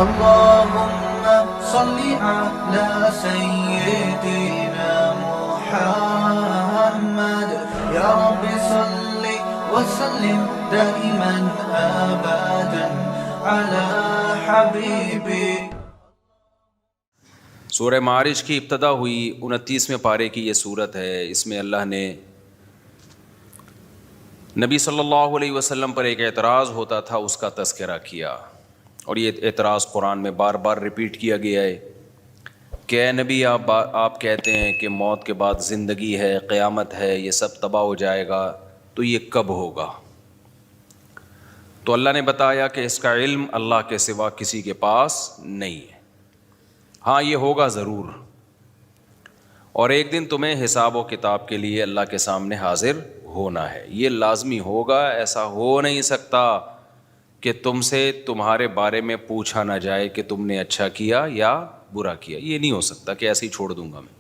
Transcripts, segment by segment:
اللهم صل على سيدنا محمد يا رب صل وسلم دائما ابدا على حبيبي. سورہ معارج کی ابتدا ہوئی 29ویں پارے کی یہ صورت ہے. اس میں اللہ نے نبی صلی اللہ علیہ وسلم پر ایک اعتراض ہوتا تھا اس کا تذکرہ کیا، اور یہ اعتراض قرآن میں بار بار ریپیٹ کیا گیا ہے کہ اے نبی آپ کہتے ہیں کہ موت کے بعد زندگی ہے، قیامت ہے، یہ سب تباہ ہو جائے گا، تو یہ کب ہوگا؟ تو اللہ نے بتایا کہ اس کا علم اللہ کے سوا کسی کے پاس نہیں ہے. ہاں یہ ہوگا ضرور، اور ایک دن تمہیں حساب و کتاب کے لیے اللہ کے سامنے حاضر ہونا ہے. یہ لازمی ہوگا، ایسا ہو نہیں سکتا کہ تم سے تمہارے بارے میں پوچھا نہ جائے کہ تم نے اچھا کیا یا برا کیا. یہ نہیں ہو سکتا کہ ایسے ہی چھوڑ دوں گا میں.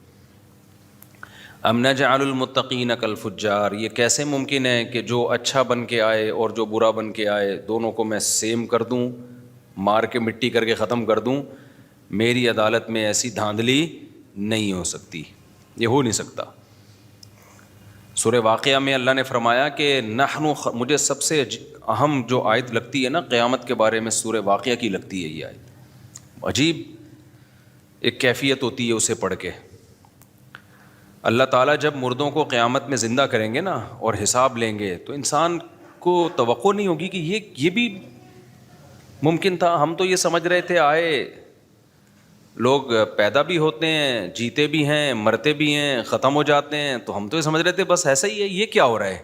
ام نجعل المتقین کالفجار، یہ کیسے ممکن ہے کہ جو اچھا بن کے آئے اور جو برا بن کے آئے دونوں کو میں سیم کر دوں، مار کے مٹی کر کے ختم کر دوں؟ میری عدالت میں ایسی دھاندلی نہیں ہو سکتی، یہ ہو نہیں سکتا. سورہ واقعہ میں اللہ نے فرمایا کہ مجھے سب سے اہم جو آیت لگتی ہے نا قیامت کے بارے میں، سورہ واقعہ کی لگتی ہے یہ آیت. عجیب ایک کیفیت ہوتی ہے اسے پڑھ کے. اللہ تعالیٰ جب مردوں کو قیامت میں زندہ کریں گے نا اور حساب لیں گے تو انسان کو توقع نہیں ہوگی کہ یہ بھی ممکن تھا. ہم تو یہ سمجھ رہے تھے آئے لوگ پیدا بھی ہوتے ہیں، جیتے بھی ہیں، مرتے بھی ہیں، ختم ہو جاتے ہیں، تو ہم تو یہ سمجھ رہے تھے بس ایسا ہی ہے. یہ کیا ہو رہا ہے؟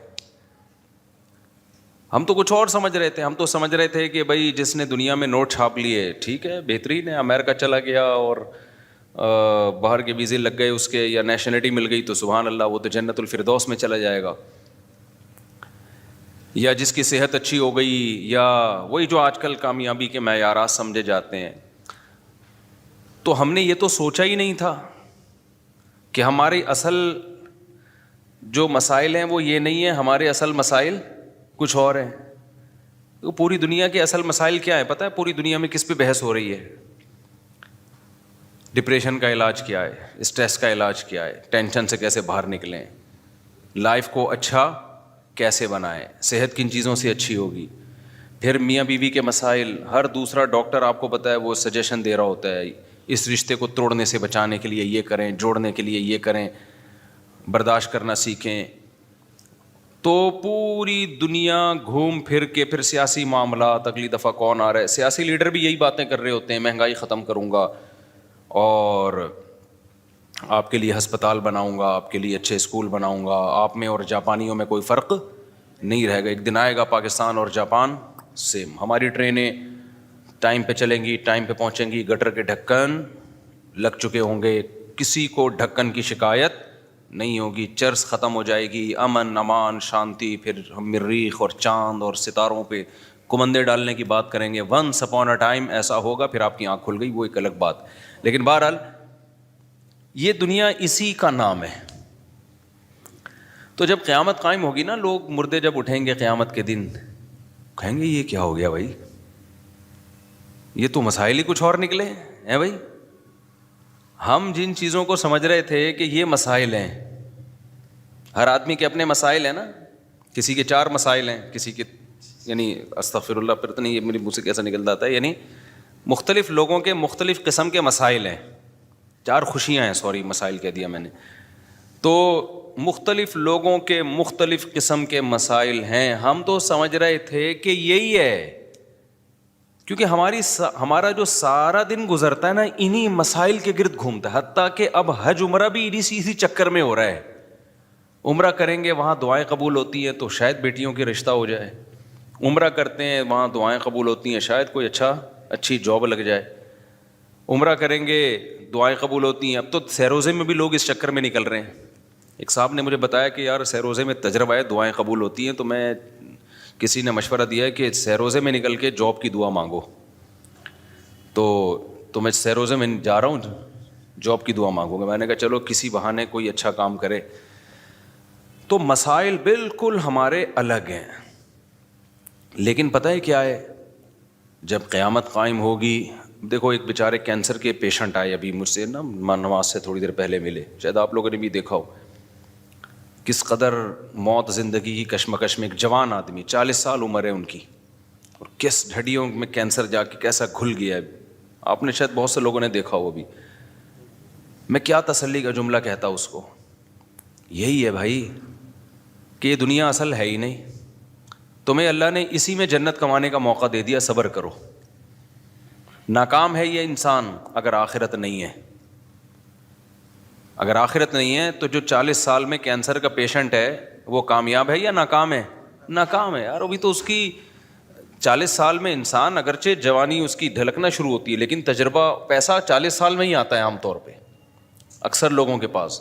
ہم تو کچھ اور سمجھ رہے تھے. ہم تو سمجھ رہے تھے کہ بھائی جس نے دنیا میں نوٹ چھاپ لیے ٹھیک ہے، بہترین ہے، امریکہ چلا گیا اور باہر کے ویزے لگ گئے اس کے، یا نیشنلٹی مل گئی تو سبحان اللہ وہ تو جنت الفردوس میں چلا جائے گا. یا جس کی صحت اچھی ہو گئی، یا وہی جو آج کل کامیابی کے معیارات سمجھے جاتے ہیں. تو ہم نے یہ تو سوچا ہی نہیں تھا کہ ہماری اصل جو مسائل ہیں وہ یہ نہیں ہیں، ہمارے اصل مسائل کچھ اور ہیں. تو پوری دنیا کے اصل مسائل کیا ہے پتہ ہے؟ پوری دنیا میں کس پہ بحث ہو رہی ہے؟ ڈپریشن کا علاج کیا ہے، اسٹریس کا علاج کیا ہے، ٹینشن سے کیسے باہر نکلیں، لائف کو اچھا کیسے بنائیں، صحت کن چیزوں سے اچھی ہوگی. پھر میاں بیوی کے مسائل، ہر دوسرا ڈاکٹر آپ کو پتہ ہے وہ سجیشن دے رہا ہوتا ہے اس رشتے کو توڑنے سے بچانے کے لیے یہ کریں، جوڑنے کے لیے یہ کریں، برداشت کرنا سیکھیں. تو پوری دنیا گھوم پھر کے پھر سیاسی معاملات، اگلی دفعہ کون آ رہا ہے، سیاسی لیڈر بھی یہی باتیں کر رہے ہوتے ہیں، مہنگائی ختم کروں گا اور آپ کے لیے ہسپتال بناؤں گا، آپ کے لیے اچھے اسکول بناؤں گا، آپ میں اور جاپانیوں میں کوئی فرق نہیں رہے گا. ایک دن آئے گا پاکستان اور جاپان سیم، ہماری ٹرینیں ٹائم پہ چلیں گی، ٹائم پہ پہنچیں گی، گٹر کے ڈھکن لگ چکے ہوں گے، کسی کو ڈھکن کی شکایت نہیں ہوگی، چرس ختم ہو جائے گی، امن امان شانتی. پھر ہم مریخ اور چاند اور ستاروں پہ کمندے ڈالنے کی بات کریں گے. ونس اپون اے ٹائم ایسا ہوگا، پھر آپ کی آنکھ کھل گئی، وہ ایک الگ بات. لیکن بہرحال یہ دنیا اسی کا نام ہے. تو جب قیامت قائم ہوگی نا، لوگ مردے جب اٹھیں گے قیامت کے دن کہیں گے یہ کیا ہو گیا بھائی، یہ تو مسائل ہی کچھ اور نکلے ہیں بھائی. ہم جن چیزوں کو سمجھ رہے تھے کہ یہ مسائل ہیں، ہر آدمی کے اپنے مسائل ہیں نا، کسی کے 4 مسائل ہیں، کسی کے یعنی استغفر اللہ پھر تو نہیں، یہ میری منہ سے کیسا نکلتا تھا، یعنی مختلف لوگوں کے مختلف قسم کے مسائل ہیں. 4 خوشیاں ہیں، سوری مسائل کہہ دیا میں نے. تو مختلف لوگوں کے مختلف قسم کے مسائل ہیں. ہم تو سمجھ رہے تھے کہ یہی ہے، کیونکہ ہمارا جو سارا دن گزرتا ہے نا انہی مسائل کے گرد گھومتا ہے. حتیٰ کہ اب حج عمرہ بھی اسی چکر میں ہو رہا ہے. عمرہ کریں گے وہاں دعائیں قبول ہوتی ہیں تو شاید بیٹیوں کی رشتہ ہو جائے. عمرہ کرتے ہیں وہاں دعائیں قبول ہوتی ہیں، شاید کوئی اچھی جاب لگ جائے. عمرہ کریں گے دعائیں قبول ہوتی ہیں. اب تو سیروزے میں بھی لوگ اس چکر میں نکل رہے ہیں. ایک صاحب نے مجھے بتایا کہ یار سیروزے میں تجربہ ہے، دعائیں قبول ہوتی ہیں. تو میں کسی نے مشورہ دیا ہے کہ سیروزے میں نکل کے جاب کی دعا مانگو. تو میں سیروزے میں جا رہا ہوں، جاب کی دعا مانگوں گا. میں نے کہا چلو کسی بہانے کوئی اچھا کام کرے. تو مسائل بالکل ہمارے الگ ہیں، لیکن پتہ ہے کیا ہے، جب قیامت قائم ہوگی. دیکھو ایک بیچارے کینسر کے پیشنٹ آئے ابھی مجھ سے نا نماز سے تھوڑی دیر پہلے ملے, شاید آپ لوگوں نے بھی دیکھا ہو کس قدر موت زندگی کی کشمکش میں. ایک جوان آدمی 40 سال عمر ہے ان کی, اور کس ڈھڈیوں میں کینسر جا کے کیسا گھل گیا ہے. آپ نے شاید بہت سے لوگوں نے دیکھا ہو بھی. میں کیا تسلی کا جملہ کہتا اس کو, یہی ہے بھائی کہ یہ دنیا اصل ہے ہی نہیں, تمہیں اللہ نے اسی میں جنت کمانے کا موقع دے دیا, صبر کرو. ناکام ہے یہ انسان اگر آخرت نہیں ہے. اگر آخرت نہیں ہے تو جو 40 سال میں کینسر کا پیشنٹ ہے وہ کامیاب ہے یا ناکام ہے؟ ناکام ہے یار. ابھی تو اس کی 40 سال میں انسان اگرچہ جوانی اس کی ڈھلکنا شروع ہوتی ہے, لیکن تجربہ پیسہ 40 سال میں ہی آتا ہے عام طور پہ اکثر لوگوں کے پاس.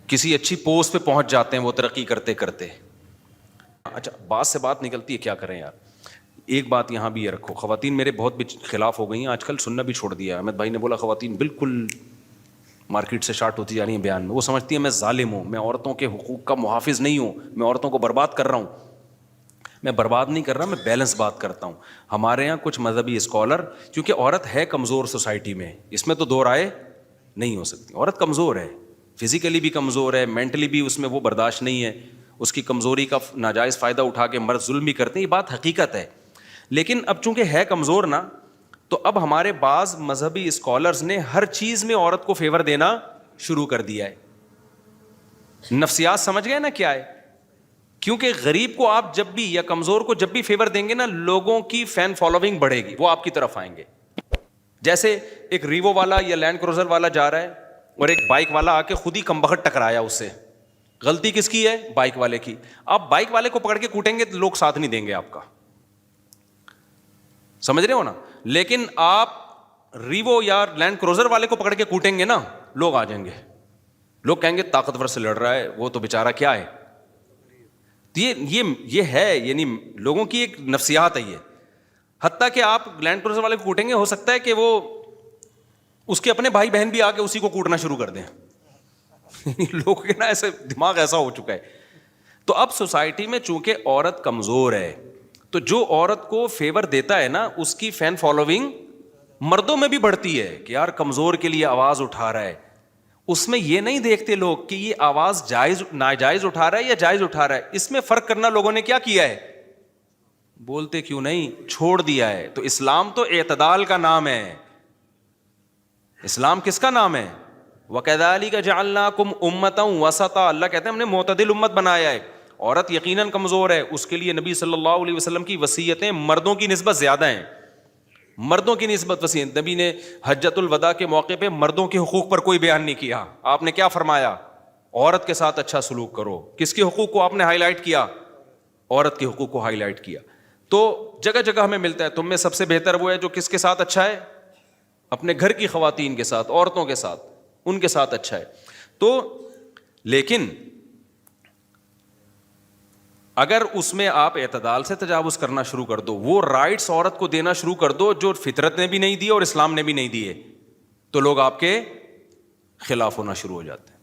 کسی اچھی پوسٹ پہ پہنچ جاتے ہیں وہ ترقی کرتے کرتے. اچھا بات سے بات نکلتی ہے, کیا کریں یار. ایک بات یہاں بھی یہ رکھو, خواتین میرے بہت بھی خلاف ہو گئی ہیں آج کل, سننا بھی چھوڑ دیا. احمد بھائی نے بولا خواتین بالکل مارکیٹ سے شارٹ ہوتی جا رہی ہیں بیان میں. وہ سمجھتی ہیں میں ظالم ہوں, میں عورتوں کے حقوق کا محافظ نہیں ہوں, میں عورتوں کو برباد کر رہا ہوں. میں برباد نہیں کر رہا, میں بیلنس بات کرتا ہوں. ہمارے یہاں کچھ مذہبی اسکالر, کیونکہ عورت ہے کمزور سوسائٹی میں, اس میں تو دو رائے نہیں ہو سکتی. عورت کمزور ہے, فزیکلی بھی کمزور ہے, مینٹلی بھی اس میں وہ برداشت نہیں ہے. اس کی کمزوری کا ناجائز فائدہ اٹھا کے مرد ظلم بھی کرتے ہیں, یہ بات حقیقت ہے. لیکن اب چونکہ ہے کمزور نا, تو اب ہمارے بعض مذہبی اسکالرز نے ہر چیز میں عورت کو فیور دینا شروع کر دیا ہے. نفسیات سمجھ گئے نا کیا ہے. کیونکہ غریب کو آپ جب بھی یا کمزور کو جب بھی فیور دیں گے نا, لوگوں کی فین فالوئنگ بڑھے گی, وہ آپ کی طرف آئیں گے. جیسے ایک ریوو والا یا لینڈ کروزر والا جا رہا ہے اور ایک بائک والا آ کے خود ہی کمبخت ٹکرایا اس سے, غلطی کس کی ہے؟ بائک والے کی. آپ بائک والے کو پکڑ کے کوٹیں گے تو لوگ ساتھ نہیں دیں گے آپ کا, سمجھ رہے ہو نا. لیکن آپ ریوو یا لینڈ کروزر والے کو پکڑ کے کوٹیں گے نا, لوگ آ جائیں گے. لوگ کہیں گے طاقتور سے لڑ رہا ہے, وہ تو بیچارہ کیا ہے. یہ ہے, یعنی لوگوں کی ایک نفسیات ہے یہ. حتیٰ کہ آپ لینڈ کروزر والے کو کوٹیں گے, ہو سکتا ہے کہ وہ اس کے اپنے بھائی بہن بھی آ کے اسی کو کوٹنا شروع کر دیں. لوگوں کے نا ایسے دماغ ایسا ہو چکا ہے. تو اب سوسائٹی میں چونکہ عورت کمزور ہے, تو جو عورت کو فیور دیتا ہے نا, اس کی فین فالوئنگ مردوں میں بھی بڑھتی ہے کہ یار کمزور کے لیے آواز اٹھا رہا ہے. اس میں یہ نہیں دیکھتے لوگ کہ یہ آواز جائز ناجائز اٹھا رہا ہے یا جائز اٹھا رہا ہے. اس میں فرق کرنا لوگوں نے کیا کیا ہے, بولتے کیوں نہیں, چھوڑ دیا ہے. تو اسلام تو اعتدال کا نام ہے. اسلام کس کا نام ہے؟ وَكَذَلِكَ جَعَلْنَاكُمْ أُمَّةً وَسَطًا. اللہ کہتے ہیں ہم نے معتدل امت بنایا ہے. عورت یقیناً کمزور ہے, اس کے لیے نبی صلی اللہ علیہ وسلم کی وصیتیں مردوں کی نسبت زیادہ ہیں. مردوں کی نسبت وسیع. نبی نے حجۃ الوداع کے موقع پہ مردوں کے حقوق پر کوئی بیان نہیں کیا. آپ نے کیا فرمایا؟ عورت کے ساتھ اچھا سلوک کرو. کس کے حقوق کو آپ نے ہائی لائٹ کیا؟ عورت کے حقوق کو ہائی لائٹ کیا. تو جگہ جگہ ہمیں ملتا ہے تم میں سب سے بہتر وہ ہے جو کس کے ساتھ اچھا ہے؟ اپنے گھر کی خواتین کے ساتھ, عورتوں کے ساتھ, ان کے ساتھ اچھا ہے. تو لیکن اگر اس میں آپ اعتدال سے تجاوز کرنا شروع کر دو, وہ رائٹس عورت کو دینا شروع کر دو جو فطرت نے بھی نہیں دیے اور اسلام نے بھی نہیں دیے, تو لوگ آپ کے خلاف ہونا شروع ہو جاتے ہیں.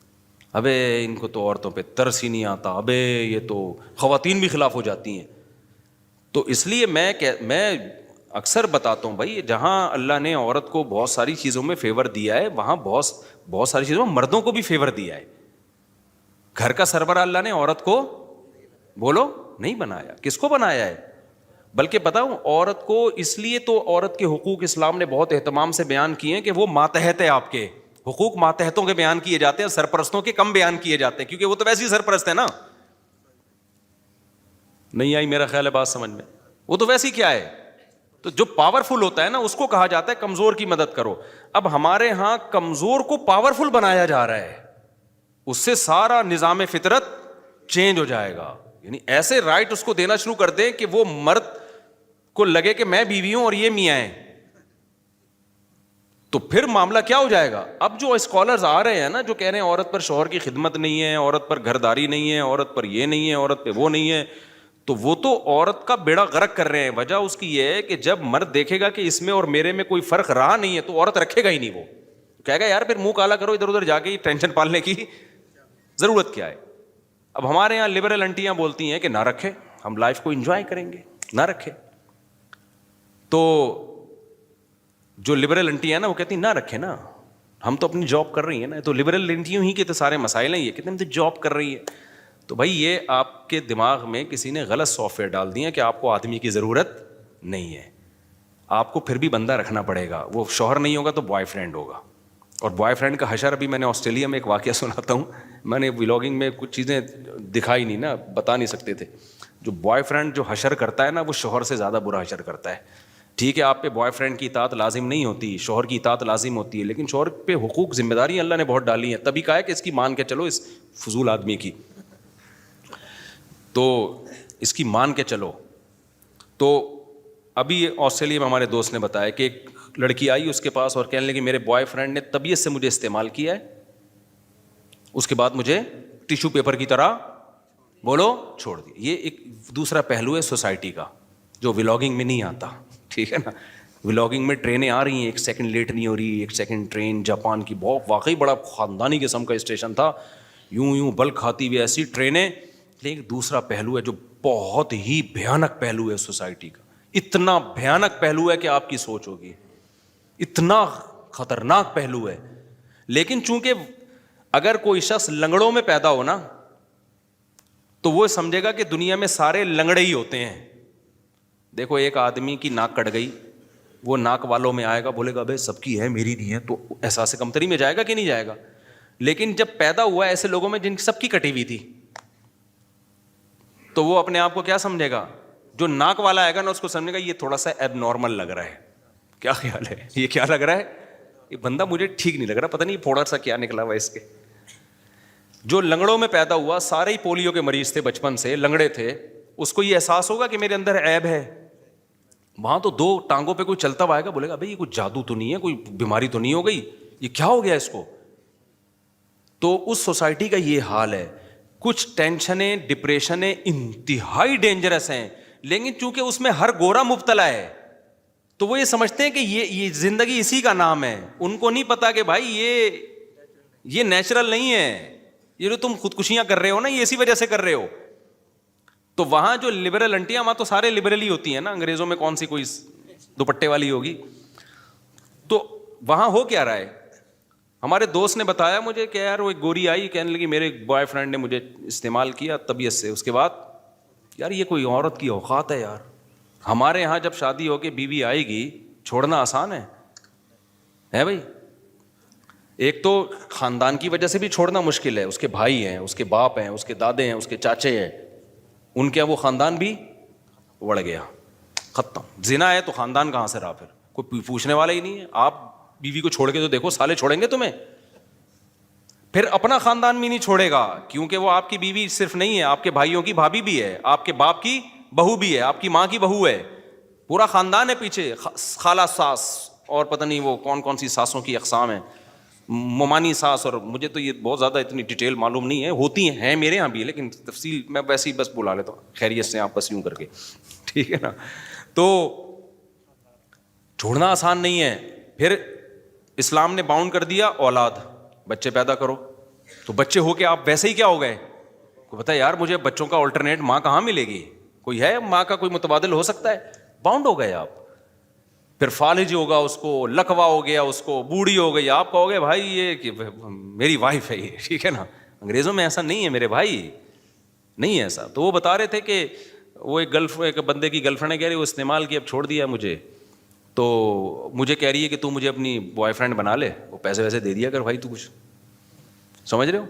ابے ان کو تو عورتوں پہ ترس ہی نہیں آتا, ابے یہ تو خواتین بھی خلاف ہو جاتی ہیں. تو اس لیے میں اکثر بتاتا ہوں بھائی, جہاں اللہ نے عورت کو بہت ساری چیزوں میں فیور دیا ہے, وہاں بہت ساری چیزوں میں مردوں کو بھی فیور دیا ہے. گھر کا سربراہ اللہ نے عورت کو بولو نہیں بنایا. کس کو بنایا ہے؟ بلکہ بتاؤں, عورت کو اس لیے تو عورت کے حقوق اسلام نے بہت اہتمام سے بیان کیے ہیں کہ وہ ماتحت ہے. آپ کے حقوق ماتحتوں کے بیان کیے جاتے ہیں, سرپرستوں کے کم بیان کیے جاتے ہیں, کیونکہ وہ تو ویسے ہی سرپرست ہے نا. نہیں آئی میرا خیال ہے بات سمجھ میں؟ وہ تو ویسے ہی کیا ہے, تو جو پاورفل ہوتا ہے نا اس کو کہا جاتا ہے کمزور کی مدد کرو. اب ہمارے ہاں کمزور کو پاورفل بنایا جا رہا ہے, اس سے سارا نظام فطرت چینج ہو جائے گا. یعنی ایسے رائٹ اس کو دینا شروع کر دیں کہ وہ مرد کو لگے کہ میں بیوی ہوں اور یہ میاں ہیں, تو پھر معاملہ کیا ہو جائے گا. اب جو اسکالرز آ رہے ہیں نا, جو کہہ رہے ہیں عورت پر شوہر کی خدمت نہیں ہے, عورت پر گھرداری نہیں ہے, عورت پر یہ نہیں ہے, عورت پہ وہ نہیں ہے, تو وہ تو عورت کا بیڑا غرق کر رہے ہیں. وجہ اس کی یہ ہے کہ جب مرد دیکھے گا کہ اس میں اور میرے میں کوئی فرق رہا نہیں ہے, تو عورت رکھے گا ہی نہیں. وہ کہے گا یار پھر منہ کالا کرو, ادھر ادھر جا کے ٹینشن پالنے کی ضرورت کیا ہے. اب ہمارے یہاں لبرل انٹیاں بولتی ہیں کہ نہ رکھے, ہم لائف کو انجوائے کریں گے, نہ رکھے. تو جو لبرل انٹی ہیں نا وہ کہتی ہیں نہ رکھے نا, ہم تو اپنی جاب کر رہی ہیں نا, تو لبرل انٹیوں ہی کے تو سارے مسائل ہیں, یہ کہتے ہیں ہم تو جاب کر رہی ہے. تو بھائی یہ آپ کے دماغ میں کسی نے غلط سافٹ ویئر ڈال دیا کہ آپ کو آدمی کی ضرورت نہیں ہے, آپ کو پھر بھی بندہ رکھنا پڑے گا. وہ شوہر نہیں ہوگا تو بوائے فرینڈ ہوگا, اور بوائے فرینڈ کا حشر ابھی میں نے آسٹریلیا میں ایک واقعہ سناتا ہوں, میں نے ولاگنگ میں کچھ چیزیں دکھائی نہیں نا, بتا نہیں سکتے تھے. جو بوائے فرینڈ جو حشر کرتا ہے نا وہ شوہر سے زیادہ برا حشر کرتا ہے. ٹھیک ہے آپ پہ بوائے فرینڈ کی اطاعت لازم نہیں ہوتی, شوہر کی اطاعت لازم ہوتی ہے, لیکن شوہر پہ حقوق ذمہ داری اللہ نے بہت ڈالی ہیں, تبھی کہا ہے کہ اس کی مان کے چلو, اس فضول آدمی کی تو اس کی مان کے چلو. تو ابھی آسٹریلیا میں ہمارے دوست نے بتایا کہ ایک لڑکی آئی اس کے پاس اور کہنے لگی میرے بوائے فرینڈ نے طبیعت سے مجھے استعمال کیا ہے, اس کے بعد مجھے ٹیشو پیپر کی طرح بولو چھوڑ دی. یہ ایک دوسرا پہلو ہے سوسائٹی کا جو ولاگنگ میں نہیں آتا, ٹھیک ہے نا. ولاگنگ میں ٹرینیں آ رہی ہیں, ایک سیکنڈ لیٹ نہیں ہو رہی, ایک سیکنڈ ٹرین جاپان کی بہت واقعی بڑا خاندانی قسم کا اسٹیشن تھا, یوں بل کھاتی ہوئی ایسی ٹرینیں. لیکن دوسرا پہلو ہے جو بہت ہی بھیانک پہلو ہے سوسائٹی کا, اتنا بھیانک پہلو ہے کہ آپ کی سوچ ہوگی, اتنا خطرناک پہلو ہے. لیکن چونکہ اگر کوئی شخص لنگڑوں میں پیدا ہو نا تو وہ سمجھے گا کہ دنیا میں سارے لنگڑے ہی ہوتے ہیں. دیکھو ایک آدمی کی ناک کٹ گئی, وہ ناک والوں میں آئے گا, بولے گا بھائی سب کی ہے میری نہیں ہے, تو احساس کمتری میں جائے گا کہ نہیں جائے گا. لیکن جب پیدا ہوا ایسے لوگوں میں جن کی سب کی کٹی ہوئی تھی, تو وہ اپنے آپ کو کیا سمجھے گا, جو ناک والا آئے گا نا اس کو سمجھے گا یہ تھوڑا سا ایب نارمل لگ رہا ہے. کیا خیال ہے, یہ کیا لگ رہا ہے, یہ بندہ مجھے ٹھیک نہیں لگ رہا, پتہ نہیں تھوڑا سا کیا نکلا ہوا اس کے. جو لنگڑوں میں پیدا ہوا, سارے ہی پولیو کے مریض تھے, بچپن سے لنگڑے تھے, اس کو یہ احساس ہوگا کہ میرے اندر عیب ہے. وہاں تو 2 ٹانگوں پہ کوئی چلتا ہوا آئے گا, بولے گا بھائی یہ کوئی جادو تو نہیں ہے, کوئی بیماری تو نہیں ہو گئی, یہ کیا ہو گیا اس کو. تو اس سوسائٹی کا یہ حال ہے. کچھ ٹینشنیں ڈپریشنیں انتہائی ڈینجرس ہیں, لیکن چونکہ اس میں ہر گورا مبتلا ہے تو وہ یہ سمجھتے ہیں کہ یہ زندگی اسی کا نام ہے. ان کو نہیں پتا کہ بھائی یہ نیچرل نہیں ہے, یہ جو تم خودکشیاں کر رہے ہو نا یہ اسی وجہ سے کر رہے ہو. تو وہاں جو لبرل انٹیاں, وہاں تو سارے لبرل ہی ہوتی ہیں نا, انگریزوں میں کون سی کوئی دوپٹے والی ہوگی. تو وہاں ہو کیا رہا ہے, ہمارے دوست نے بتایا مجھے کہ یار وہ ایک گوری آئی, کہنے لگی میرے بوائے فرینڈ نے مجھے استعمال کیا طبیعت سے, اس کے بعد یار یہ کوئی عورت کی اوقات ہے یار. ہمارے یہاں جب شادی ہو کے بیوی آئے گی چھوڑنا آسان ہے بھائی. ایک تو خاندان کی وجہ سے بھی چھوڑنا مشکل ہے, اس کے بھائی ہیں, اس کے باپ ہیں, اس کے دادے ہیں, اس کے چاچے ہیں, ان کے وہ خاندان بھی اڑ گیا, ختم. زنا ہے تو خاندان کہاں سے رہا, پھر کوئی پوچھنے والا ہی نہیں ہے. آپ بیوی کو چھوڑ کے تو دیکھو, سالے چھوڑیں گے تمہیں, پھر اپنا خاندان بھی نہیں چھوڑے گا, کیونکہ وہ آپ کی بیوی صرف نہیں ہے, آپ کے بھائیوں کی بھابھی بھی ہے, آپ کے باپ کی بہو بھی ہے, آپ کی ماں کی بہو ہے, پورا خاندان ہے پیچھے, خالہ ساس اور پتہ نہیں وہ کون سی ساسوں کی اقسام ہیں, ممانی ساس, اور مجھے تو یہ بہت زیادہ اتنی ڈیٹیل معلوم نہیں ہے, ہوتی ہیں میرے یہاں بھی, لیکن تفصیل میں ویسے ہی بس بلا لیتا ہوں, خیریت سے آپ بس یوں کر کے, ٹھیک ہے نا. تو چھوڑنا آسان نہیں ہے. پھر اسلام نے باؤنڈ کر دیا اولاد, بچے پیدا کرو, تو بچے ہو کے آپ ویسے ہی کیا ہو گئے, کو پتا ہے یار مجھے بچوں کا الٹرنیٹ ماں کہاں ملے گی, کوئی ہے ماں کا کوئی متبادل ہو سکتا ہے, باؤنڈ ہو گئے آپ. پھر فالج ہوگا اس کو, لکوا ہو گیا اس کو, بوڑھی ہو گئی, آپ کہو گے بھائی یہ کہ میری وائف ہے یہ, ٹھیک ہے نا. انگریزوں میں ایسا نہیں ہے میرے بھائی, نہیں ہے ایسا. تو وہ بتا رہے تھے کہ وہ ایک بندے کی گرل فرینڈ کہہ رہی وہ استعمال کی, اب چھوڑ دیا مجھے, تو مجھے کہہ رہی ہے کہ تو مجھے اپنی بوائے فرینڈ بنا لے, وہ پیسے ویسے دے دیا کر بھائی, تو کچھ سمجھ رہے ہو.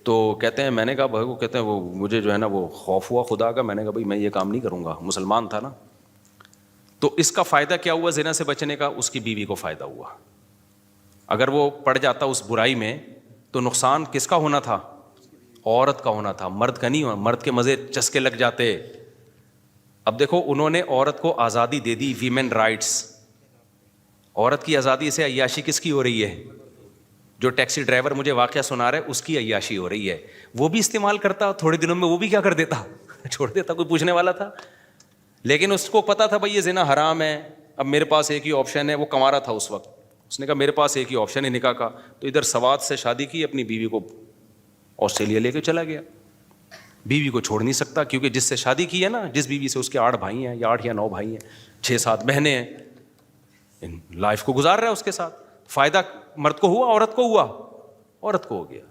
تو کہتے ہیں, میں نے کہا بھائی, وہ کہتے ہیں وہ مجھے جو ہے نا وہ خوف ہوا خدا کا, میں نے کہا بھائی میں یہ کام نہیں کروں گا, مسلمان تھا نا. تو اس کا فائدہ کیا ہوا زنا سے بچنے کا, اس کی بیوی کو فائدہ ہوا. اگر وہ پڑ جاتا اس برائی میں تو نقصان کس کا ہونا تھا, عورت کا ہونا تھا, مرد کا نہیں ہونا. مرد کے مزے چسکے لگ جاتے. اب دیکھو انہوں نے عورت کو آزادی دے دی, ویمن رائٹس. عورت کی آزادی سے عیاشی کس کی ہو رہی ہے, جو ٹیکسی ڈرائیور مجھے واقعہ سنا رہا ہے اس کی عیاشی ہو رہی ہے. وہ بھی استعمال کرتا, تھوڑے دنوں میں وہ بھی کیا کر دیتا, چھوڑ دیتا, کوئی پوچھنے والا تھا. لیکن اس کو پتا تھا بھائی یہ زنا حرام ہے, اب میرے پاس ایک ہی آپشن ہے. وہ کما رہا تھا اس وقت, اس نے کہا میرے پاس ایک ہی آپشن ہے نکاح کا, تو ادھر سوات سے شادی کی, اپنی بیوی کو آسٹریلیا لے کے چلا گیا. بیوی کو چھوڑ نہیں سکتا, کیونکہ جس سے شادی کی ہے نا, جس بیوی سے, اس کے 8 بھائی ہیں یا 8 یا 9 بھائی ہیں, 6-7 بہنیں ہیں, لائف کو گزار رہا ہے اس کے ساتھ. فائدہ مرد کو ہوا, عورت کو ہوا, عورت کو ہو گیا.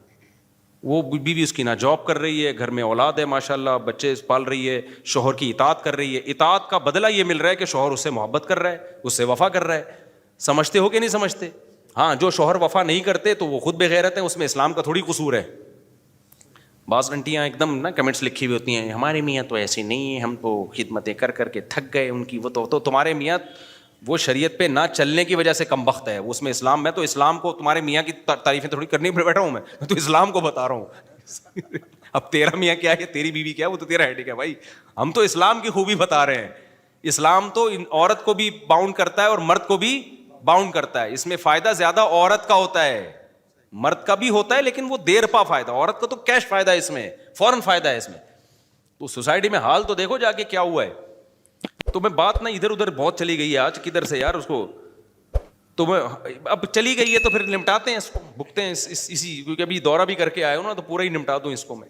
وہ بیوی اس کی نہ جاب کر رہی ہے, گھر میں اولاد ہے ماشاءاللہ, بچے پال رہی ہے, شوہر کی اطاعت کر رہی ہے. اطاعت کا بدلہ یہ مل رہا ہے کہ شوہر اس سے محبت کر رہا ہے, اس سے وفا کر رہا ہے. سمجھتے ہو کہ نہیں سمجھتے؟ ہاں, جو شوہر وفا نہیں کرتے تو وہ خود بے غیرت ہیں, اس میں اسلام کا تھوڑی قصور ہے. بعض انٹیاں ایک دم نا کمنٹس لکھی ہوئی ہوتی ہیں, ہمارے میاں تو ایسے نہیں ہیں, ہم تو خدمتیں کر کر کے تھک گئے ان کی. وہ تو تمہارے میاں وہ شریعت پہ نہ چلنے کی وجہ سے کم بخت ہے, اس میں اسلام. میں تو اسلام کو, تمہارے میاں کی تعریفیں تھوڑی کرنے پر بیٹھا ہوں, میں تو اسلام کو بتا رہا ہوں. اب تیرا میاں کیا ہے, تیری بیوی کیا ہے, وہ تو تیرا ہیڈک ہے بھائی. ہم تو اسلام کی خوبی بتا رہے ہیں. اسلام تو عورت کو بھی باؤنڈ کرتا ہے اور مرد کو بھی باؤنڈ کرتا ہے. اس میں فائدہ زیادہ عورت کا ہوتا ہے, مرد کا بھی ہوتا ہے لیکن وہ دیر پا فائدہ. عورت کا تو کیش فائدہ ہے اس میں, فوراً فائدہ ہے اس میں. تو سوسائٹی میں حال تو دیکھو جا کے کیا ہوا ہے. تو میں بات نا ادھر ادھر بہت چلی گئی ہے آج, کدھر سے یار اس کو, تو میں اب چلی گئی ہے تو پھر نمٹاتے ہیں اس کو, بھگتے ہیں اسی, کیونکہ ابھی دورہ بھی کر کے آیا ہوں نا, تو پورا ہی نمٹا دوں اس کو. میں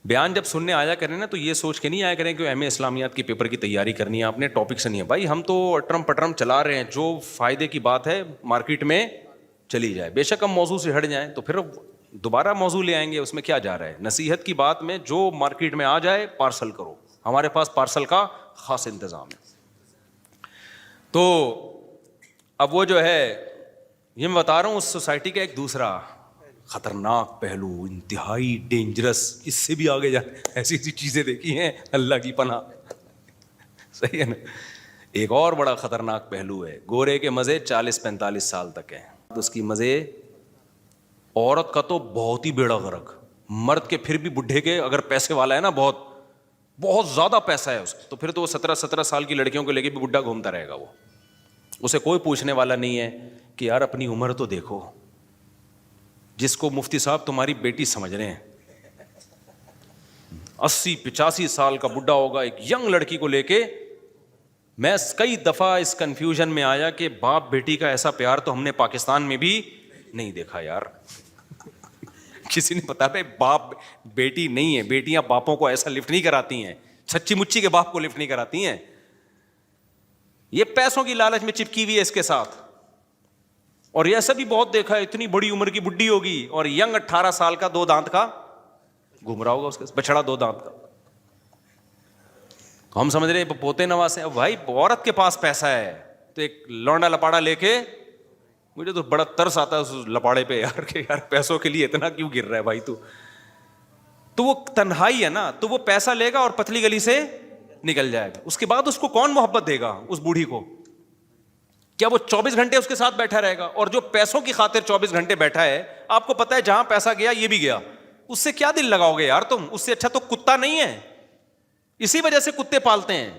بیان جب سننے آیا کریں نا, تو یہ سوچ کے نہیں آیا کریں کہ ایم اے اسلامیات کی پیپر کی تیاری کرنی ہے آپ نے, ٹاپک سے نہیں ہے بھائی. ہم تو اٹرم پٹرم چلا رہے ہیں, جو فائدے کی بات ہے مارکیٹ میں چلی جائے. بے شک ہم موضوع سے ہٹ جائیں تو پھر دوبارہ موضوع لے آئیں گے, اس میں کیا جا رہا ہے. نصیحت کی بات میں جو مارکیٹ میں آ جائے پارسل کرو, ہمارے پاس پارسل کا خاص انتظام ہے. تو اب وہ جو ہے, یہ میں بتا رہا ہوں اس سوسائٹی کا ایک دوسرا خطرناک پہلو, انتہائی ڈینجرس, اس سے بھی آگے جا ایسی ایسی چیزیں دیکھی ہیں اللہ کی پناہ, صحیح ہے نا. ایک اور بڑا خطرناک پہلو ہے, گورے کے مزے 40-45 سال تک ہیں, اس کی مزے. عورت کا تو بہت ہی بیڑا غرق, مرد کے پھر بھی بڈھے کے اگر پیسے والا ہے نا, بہت بہت زیادہ پیسہ ہے اس کا, تو پھر تو وہ 17 سال کی لڑکیوں کو لے کے بھی بڈھا گھومتا رہے گا. وہ اسے کوئی پوچھنے والا نہیں ہے کہ یار اپنی عمر تو دیکھو. جس کو مفتی صاحب تمہاری بیٹی سمجھ رہے ہیں, 80-85 سال کا بڈھا ہوگا ایک ینگ لڑکی کو لے کے. میں کئی دفعہ اس کنفیوژن میں آیا کہ باپ بیٹی کا ایسا پیار تو ہم نے پاکستان میں بھی نہیں دیکھا یار. کسی نے بتا ہے باپ بیٹی نہیں ہے, بیٹیاں باپوں کو ایسا لفٹ نہیں کراتی ہیں, سچی مچی کے باپ کو لفٹ نہیں کراتی ہیں. یہ پیسوں کی لالچ میں چپکی ہوئی ہے اس کے ساتھ. اور یہ ایسا بھی بہت دیکھا ہے, اتنی بڑی عمر کی بڈھی ہوگی اور ینگ 18 سال کا 2 دانت کا گھوم رہا ہوگا, اس کے بچڑا 2 دانت کا. تو ہم سمجھ رہے ہیں پوتے نواسے. بھائی عورت کے پاس پیسہ ہے تو ایک لونڈا لپاڑا لے کے, مجھے تو بڑا ترس آتا ہے اس لپاڑے پہ یار, کہ یار پیسوں کے لیے اتنا کیوں گر رہا ہے بھائی. تو وہ تنہائی ہے نا, تو وہ پیسہ لے گا اور پتلی گلی سے نکل جائے گا. اس کے بعد اس کو کون محبت دے گا اس بوڑھی کو؟ کیا وہ 24 گھنٹے اس کے ساتھ بیٹھا رہے گا؟ اور جو پیسوں کی خاطر 24 گھنٹے بیٹھا ہے, آپ کو پتا ہے جہاں پیسہ گیا یہ بھی گیا, اس سے کیا دل لگاؤ گے یار تم؟ اس سے اچھا تو کتا نہیں ہے. اسی وجہ سے کتے پالتے ہیں.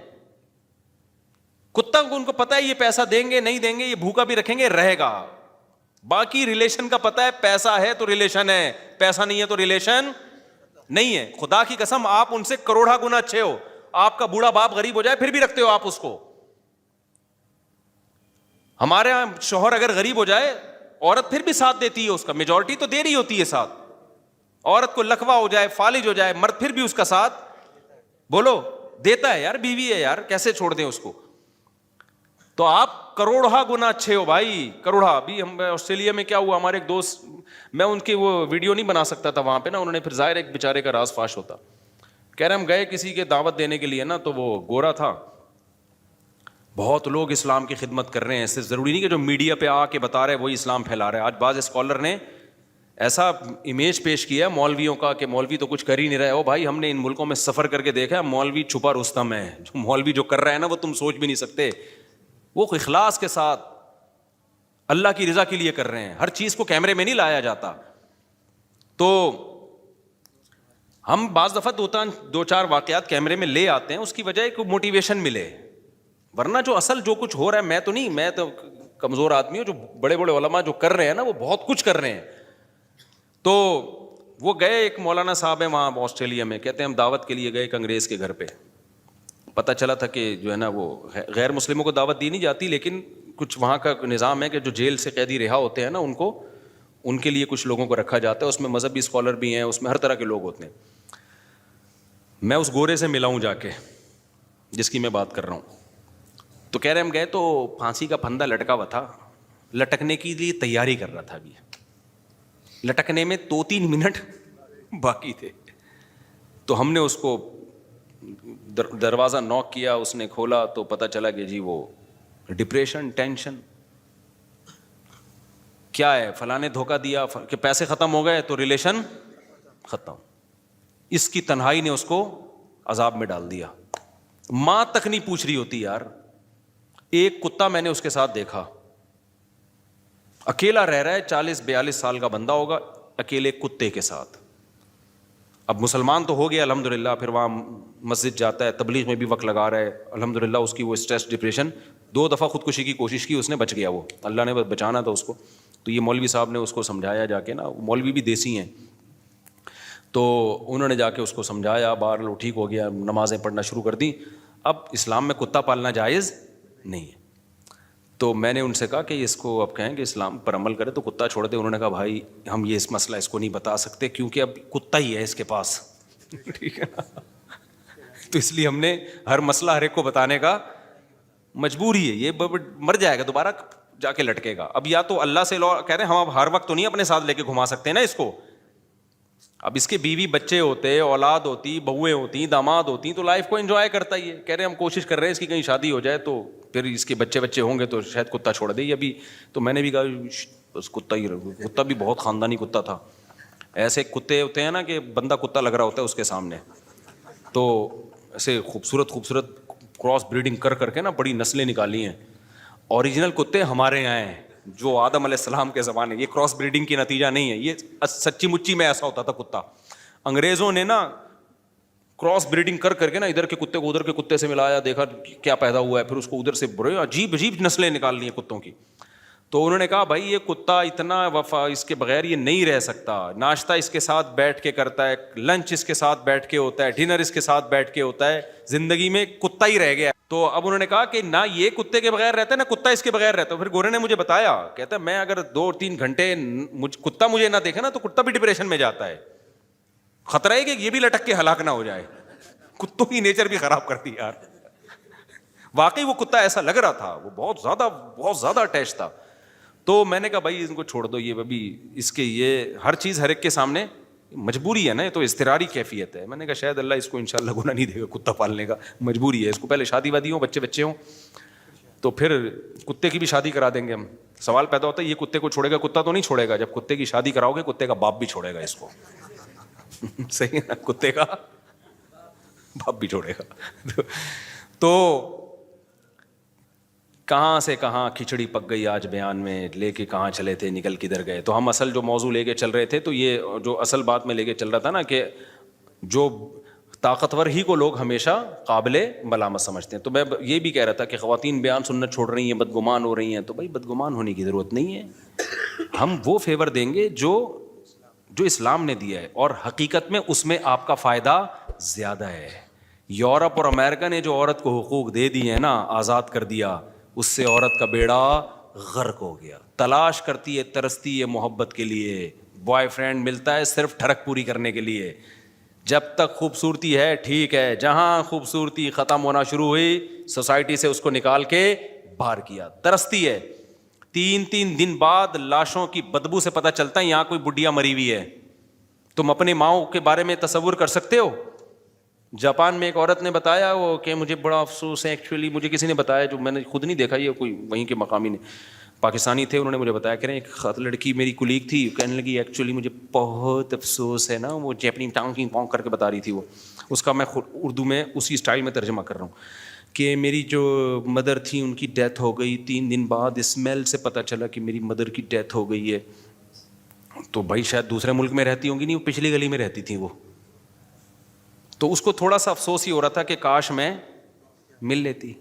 کتا کو ان کو پتا ہے یہ پیسہ دیں گے نہیں دیں گے, یہ بھوکا بھی رکھیں گے رہے گا. باقی ریلیشن کا پتا ہے, پیسہ ہے تو ریلیشن ہے, پیسہ نہیں ہے تو ریلیشن نہیں ہے. خدا کی قسم آپ ان سے کروڑا گنا اچھے ہو, آپ کا بوڑھا باپ غریب ہو جائے پھر بھی رکھتے ہو آپ اس کو. ہمارے یہاں شوہر اگر غریب ہو جائے عورت پھر بھی ساتھ دیتی ہے اس کا, میجورٹی تو دے رہی ہوتی ہے ساتھ. عورت کو لکوا ہو جائے, فالج ہو جائے, مرد پھر بھی اس کا ساتھ بولو دیتا ہے. یار بیوی ہے یار, کیسے چھوڑ دیں اس کو؟ تو آپ کروڑا گنا اچھے ہو بھائی, کروڑا. ابھی ہم آسٹریلیا میں کیا ہوا, ہمارے ایک دوست, میں ان کی وہ ویڈیو نہیں بنا سکتا تھا وہاں پہ نا, انہوں نے پھر ظاہر ایک بیچارے کا راز فاش ہوتا. کہہ رہے ہم گئے کسی کے دعوت دینے کے لیے نا, تو وہ گورا تھا. بہت لوگ اسلام کی خدمت کر رہے ہیں, صرف ضروری نہیں کہ جو میڈیا پہ آ کے بتا رہے وہی اسلام پھیلا رہے ہیں. آج بعض اسکالر نے ایسا امیج پیش کیا ہے مولویوں کا کہ مولوی تو کچھ کر ہی نہیں رہے. ہو بھائی, ہم نے ان ملکوں میں سفر کر کے دیکھا ہے, مولوی چھپا رستم ہے. جو مولوی جو کر رہا ہے نا, وہ تم سوچ بھی نہیں سکتے. وہ اخلاص کے ساتھ اللہ کی رضا کے لیے کر رہے ہیں. ہر چیز کو کیمرے میں نہیں لایا جاتا. تو ہم بعض دفعہ 2-4 واقعات کیمرے میں لے آتے ہیں, اس کی وجہ ہے کہ موٹیویشن ملے. ورنہ جو اصل جو کچھ ہو رہا ہے, میں تو کمزور آدمی ہوں. جو بڑے بڑے علماء جو کر رہے ہیں نا, وہ بہت کچھ کر رہے ہیں. تو وہ گئے, ایک مولانا صاحب ہیں وہاں آسٹریلیا میں, کہتے ہیں ہم دعوت کے لیے گئے ایک انگریز کے گھر پہ. پتہ چلا تھا کہ جو ہے نا وہ غیر مسلموں کو دعوت دی نہیں جاتی, لیکن کچھ وہاں کا نظام ہے کہ جو جیل سے قیدی رہا ہوتے ہیں نا, ان کے لیے کچھ لوگوں کو رکھا جاتا ہے. اس میں مذہبی اسکالر بھی ہیں, اس میں ہر طرح کے لوگ ہوتے ہیں. میں اس گورے سے ملا ہوں جا کے جس کی میں بات کر رہا ہوں. تو کہہ رہے ہم گئے تو پھانسی کا پھندا لٹکا ہوا تھا, لٹکنے کے لیے تیاری کر رہا تھا. ابھی لٹکنے میں 2-3 منٹ باقی تھے. تو ہم نے اس کو دروازہ نوک کیا, اس نے کھولا تو پتہ چلا کہ جی وہ ڈپریشن, ٹینشن کیا ہے, فلاں نے دھوکہ دیا کہ پیسے ختم ہو گئے تو ریلیشن ختم. اس کی تنہائی نے اس کو عذاب میں ڈال دیا. ماں تک نہیں پوچھ رہی ہوتی یار. ایک کتا میں نے اس کے ساتھ دیکھا, اکیلا رہ رہا ہے, 40-42 سال کا بندہ ہوگا, اکیلے کتے کے ساتھ. اب مسلمان تو ہو گیا الحمدللہ, پھر وہاں مسجد جاتا ہے, تبلیغ میں بھی وقت لگا رہا ہے الحمدللہ. اس کی وہ اسٹریس, ڈپریشن, 2 دفعہ خودکشی کی کوشش کی, اس نے بچ گیا, وہ اللہ نے بچانا تھا اس کو. تو یہ مولوی صاحب نے اس کو سمجھایا جا کے نا, مولوی بھی دیسی ہیں, تو انہوں نے جا کے اس کو سمجھایا, بہرحال وہ ٹھیک ہو گیا, نمازیں پڑھنا شروع کر دیں. اب اسلام میں کتا پالنا جائز نہیں ہے. تو میں نے ان سے کہا کہ اس کو اب کہیں کہ اسلام پر عمل کرے تو کتا چھوڑ دے. انہوں نے کہا بھائی ہم یہ اس مسئلہ اس کو نہیں بتا سکتے کیونکہ اب کتا ہی ہے اس کے پاس. ٹھیک ہے نا, تو اس لیے ہم نے ہر مسئلہ ہر ایک کو بتانے کا مجبوری ہے. یہ مر جائے گا دوبارہ جا کے لٹکے گا. اب یا تو اللہ سے کہہ رہے ہیں ہم اب ہر وقت تو نہیں اپنے ساتھ لے کے گھما سکتے نا اس کو. اب اس کے بیوی بچے ہوتے, اولاد ہوتی, بہویں ہوتی, داماد ہوتی, تو لائف کو انجوائے کرتا ہی ہے. کہہ رہے ہیں ہم کوشش کر رہے ہیں اس کی کہیں شادی ہو جائے تو پھر اس کے بچے ہوں گے تو شاید کتا چھوڑ دے. ابھی تو میں نے بھی کہا بس کتا ہی, کتا بھی بہت خاندانی کتا تھا. ایسے کتے ہوتے ہیں نا کہ بندہ کتا لگ رہا ہوتا ہے اس کے سامنے, تو ایسے خوبصورت کراس بریڈنگ کر کے نا بڑی نسلیں نکالی ہیں. اوریجنل کتے ہمارے یہاں ہیں جو آدم علیہ السلام کے زمانے, یہ کراس بریڈنگ کی نتیجہ نہیں ہے, یہ سچی مچی میں ایسا ہوتا تھا کتا. انگریزوں نے نا کراس بریڈنگ کر کے نا ادھر کے کتے کو ادھر کے کتے سے ملایا, دیکھا کیا پیدا ہوا ہے, پھر اس کو ادھر سے بڑے عجیب نسلیں نکال لی ہیں کتوں کی. تو انہوں نے کہا بھائی یہ کتا اتنا وفا, اس کے بغیر یہ نہیں رہ سکتا. ناشتہ اس کے ساتھ بیٹھ کے کرتا ہے, لنچ اس کے ساتھ بیٹھ کے ہوتا ہے, ڈنر اس کے ساتھ بیٹھ کے ہوتا ہے, زندگی میں کتا ہی رہ گیا. تو اب انہوں نے کہا کہ نہ یہ کتے کے بغیر رہتا ہے نہ کتا اس کے بغیر رہتا ہے. پھر گورے نے مجھے بتایا, کہتا ہے میں اگر 2-3 گھنٹے کتا مجھے نہ دیکھے نا تو کتا بھی ڈپریشن میں جاتا ہے. خطرہ ہے کہ یہ بھی لٹک کے ہلاک نہ ہو جائے. کتوں کی نیچر بھی خراب کرتی یار. واقعی وہ کتا ایسا لگ رہا تھا, وہ بہت زیادہ اٹیچ تھا. تو میں نے کہا بھائی ان کو چھوڑ دو, یہ ابھی اس کے یہ ہر چیز ہر ایک کے سامنے مجبوری ہے نا, یہ تو اضطراری کیفیت ہے. میں نے کہا شاید اللہ اس کو انشاءاللہ گناہ نہیں دے گا کتا پالنے کا, مجبوری ہے. اس کو پہلے شادی وادی ہوں, بچے ہوں, تو پھر کتے کی بھی شادی کرا دیں گے ہم. سوال پیدا ہوتا ہے یہ کتے کو چھوڑے گا, کتا تو نہیں چھوڑے گا. جب کتے کی شادی کراؤ گے کتے کا باپ بھی چھوڑے گا اس کو. صحیح ہے نا, کتے کا باپ بھی چھوڑے گا. تو کہاں سے کہاں کھچڑی پک گئی آج بیان میں, لے کے کہاں چلے تھے, نکل کدھر گئے. تو ہم اصل جو موضوع لے کے چل رہے تھے, تو یہ جو اصل بات میں لے کے چل رہا تھا نا کہ جو طاقتور ہی کو لوگ ہمیشہ قابل ملامت سمجھتے ہیں. تو میں یہ بھی کہہ رہا تھا کہ خواتین بیان سننا چھوڑ رہی ہیں, بدگمان ہو رہی ہیں. تو بھائی بدگمان ہونے کی ضرورت نہیں ہے. ہم وہ فیور دیں گے جو اسلام نے دیا ہے, اور حقیقت میں اس میں آپ کا فائدہ زیادہ ہے. یورپ اور امریکہ نے جو عورت کو حقوق دے دیے ہیں نا, آزاد کر دیا, اس سے عورت کا بیڑا غرق ہو گیا. تلاش کرتی ہے, ترستی ہے محبت کے لیے, بوائے فرینڈ ملتا ہے صرف ٹھڑک پوری کرنے کے لیے. جب تک خوبصورتی ہے ٹھیک ہے, جہاں خوبصورتی ختم ہونا شروع ہوئی سوسائٹی سے اس کو نکال کے باہر کیا. ترستی ہے, 3 دن بعد لاشوں کی بدبو سے پتہ چلتا ہے یہاں کوئی بڈھیا مری ہوئی ہے. تم اپنی ماؤں کے بارے میں تصور کر سکتے ہو؟ جاپان میں ایک عورت نے بتایا وہ کہ مجھے بڑا افسوس ہے, ایکچولی مجھے کسی نے بتایا, جو میں نے خود نہیں دیکھا, یہ کوئی وہیں کے مقامی نے, پاکستانی تھے, انہوں نے مجھے بتایا, کہہ رہے ہیں ایک لڑکی میری کولیگ تھی, کہنے لگی ایکچولی مجھے بہت افسوس ہے نا, وہ اپنی ٹانگ کی پونک کر کے بتا رہی تھی. وہ اس کا میں اردو میں اسی اسٹائل میں ترجمہ کر رہا ہوں کہ میری جو مدر تھی ان کی ڈیتھ ہو گئی, 3 دن بعد اسمیل سے پتہ چلا کہ میری مدر کی ڈیتھ ہو گئی ہے. تو بھائی شاید دوسرے ملک میں رہتی ہوں گی, نہیں وہ پچھلی گلی میں رہتی تھی وہ. تو اس کو تھوڑا سا افسوس ہی ہو رہا تھا کہ کاش میں مل لیتی.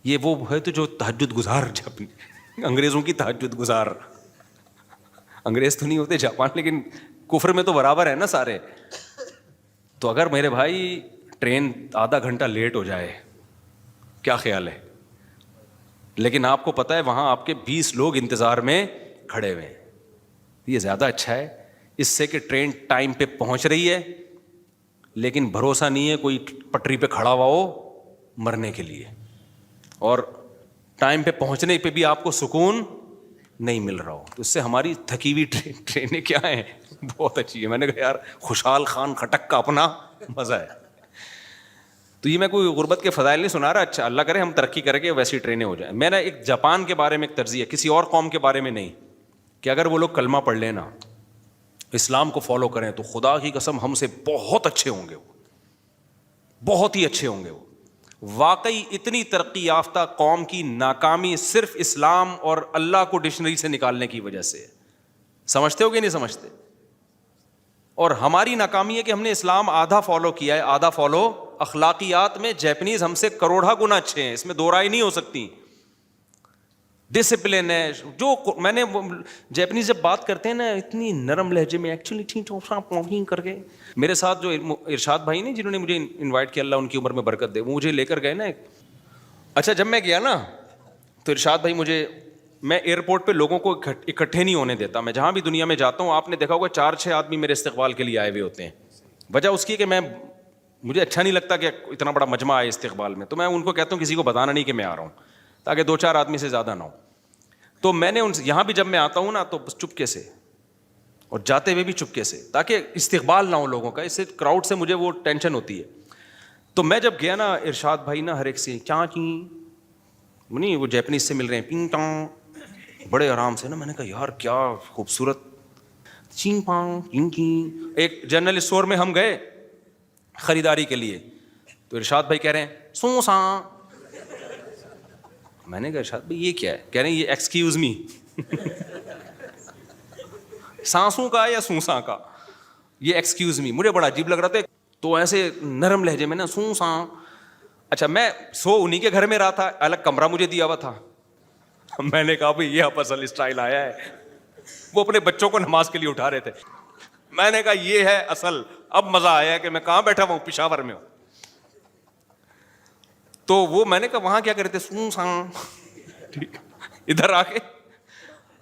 یہ وہ ہے تو جو تہجد گزار, انگریزوں کی تہجد گزار. انگریز تو نہیں ہوتے جاپان, لیکن کفر میں تو برابر ہے نا سارے. تو اگر میرے بھائی ٹرین آدھا گھنٹہ لیٹ ہو جائے, کیا خیال ہے؟ لیکن آپ کو پتہ ہے وہاں آپ کے 20 لوگ انتظار میں کھڑے ہوئے ہیں. یہ زیادہ اچھا ہے اس سے کہ ٹرین ٹائم پہ پہنچ رہی ہے, لیکن بھروسہ نہیں ہے کوئی پٹری پہ کھڑا ہوا ہو مرنے کے لیے, اور ٹائم پہ پہنچنے پہ بھی آپ کو سکون نہیں مل رہا ہو. تو اس سے ہماری تھکی ہوئی ٹرینیں کیا ہیں, بہت اچھی ہے. میں نے کہا یار خوشحال خان خٹک کا اپنا مزہ ہے. تو یہ میں کوئی غربت کے فضائل نہیں سنا رہا, اچھا اللہ کرے ہم ترقی کر کے ویسی ٹرینیں ہو جائیں. میں نے ایک جاپان کے بارے میں ایک ترجیح, کسی اور قوم کے بارے میں نہیں, کہ اگر وہ لوگ کلمہ پڑھ لیں نا, اسلام کو فالو کریں, تو خدا کی قسم ہم سے بہت اچھے ہوں گے, وہ بہت ہی اچھے ہوں گے. وہ واقعی اتنی ترقی یافتہ قوم کی ناکامی صرف اسلام اور اللہ کو ڈکشنری سے نکالنے کی وجہ سے. سمجھتے ہو کہ نہیں سمجھتے؟ اور ہماری ناکامی ہے کہ ہم نے اسلام آدھا فالو کیا ہے, آدھا فالو. اخلاقیات میں جیپنیز ہم سے کروڑا گنا اچھے ہیں, اس میں دو رائے نہیں ہو سکتی. ڈسپلن ہے جو میں نے, جیپنیز جب بات کرتے ہیں نا اتنی نرم لہجے میں, ایکچولی ٹھیک کر کے. میرے ساتھ جو ارشاد بھائی نے جنہوں نے مجھے انوائٹ کیا, اللہ ان کی عمر میں برکت دے, وہ مجھے لے کر گئے نا. اچھا جب میں گیا نا تو ارشاد بھائی مجھے, میں ایئرپورٹ پہ لوگوں کو اکٹھے نہیں ہونے دیتا. میں جہاں بھی دنیا میں جاتا ہوں, آپ نے دیکھا ہوگا 4-6 آدمی میرے استقبال کے لیے آئے ہوئے ہوتے ہیں. وجہ اس کی کہ مجھے اچھا نہیں لگتا کہ اتنا بڑا مجمع آئے استقبال میں, تو میں ان کو کہتا ہوں کسی کو بتانا نہیں کہ میں آ رہا ہوں, تاکہ 2-4 آدمی سے زیادہ نہ ہو. تو میں نے ان سے, یہاں بھی جب میں آتا ہوں نا تو بس چپکے سے, اور جاتے ہوئے بھی چپکے سے, تاکہ استقبال نہ ہو لوگوں کا. اس سے کراؤڈ سے مجھے وہ ٹینشن ہوتی ہے. تو میں جب گیا نا, ارشاد بھائی نا ہر ایک سے کیا نہیں, وہ جیپنیز سے مل رہے ہیں, پینگ ٹانگ, بڑے آرام سے نا. میں نے کہا یار کیا خوبصورت. چینگ پانگ چینگ کی. ایک جنرل اسٹور میں ہم گئے خریداری کے لیے, تو ارشاد بھائی کہہ رہے ہیں سو ساں. میں نے کہا ارشاد بھائی یہ کیا ہے؟ کہہ رہے ہیں یہ ایکسکیوز می. سانسوں کا یا سوساں کا, یہ ایکسکیوز می. مجھے بڑا عجیب لگ رہا تھا. تو ایسے نرم لہجے میں نا سو ساں. اچھا میں انہیں کے گھر میں رہا تھا, الگ کمرہ مجھے دیا ہوا تھا. میں نے کہا بھائی یہ اب اصل اسٹائل آیا ہے. وہ اپنے بچوں کو نماز کے لیے اٹھا رہے تھے. میں نے کہا یہ ہے اصل, اب مزہ آیا ہے کہ میں کہاں بیٹھا ہوں, پشاور میں ہوں. تو وہ میں نے کہا وہاں کیا کرتے, سو ساں. ٹھیک, ادھر آ کے